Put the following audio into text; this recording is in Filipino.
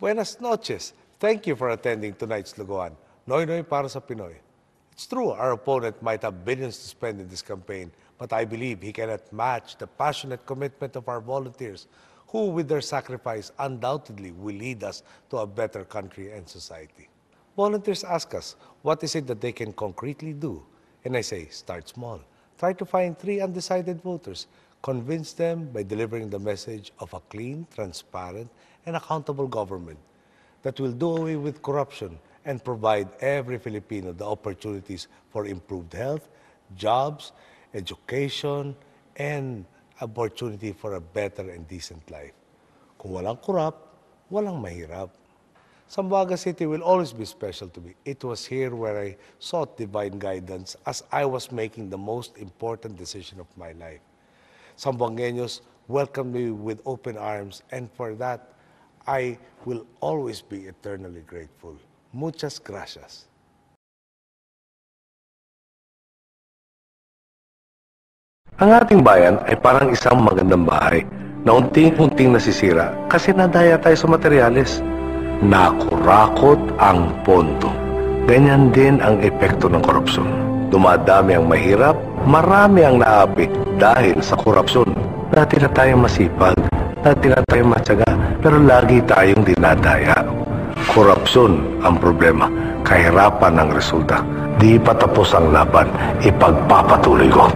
Buenas noches. Thank you for attending tonight's Luguan. Noy Noy para sa Pinoy. It's true our opponent might have billions to spend in this campaign, but I believe he cannot match the passionate commitment of our volunteers who, with their sacrifice, undoubtedly will lead us to a better country and society. Volunteers ask us, what is it that they can concretely do? And I say, start small. Try to find 3 undecided voters. Convince them by delivering the message of a clean, transparent, and accountable government that will do away with corruption and provide every Filipino the opportunities for improved health, jobs, education, and opportunity for a better and decent life. Kung walang corrupt, walang mahirap. Zamboanga City will always be special to me. It was here where I sought divine guidance as I was making the most important decision of my life. Zamboangueños welcomed me with open arms, and for that, I will always be eternally grateful. Muchas gracias. Ang ating bayan ay parang isang magandang bahay na unting-unting nasisira kasi nadaya tayo sa materyales. Nakurakot ang pondo. Ganyan din ang epekto ng korupsyon. Dumadami ang mahirap, marami ang naapi dahil sa korupsyon. Dati na tayong masipag, dati na tayong matyaga, pero lagi tayong dinadaya. Korupsyon ang problema, kahirapan ang resulta. Di pa tapos ang laban, ipagpapatuloy ko.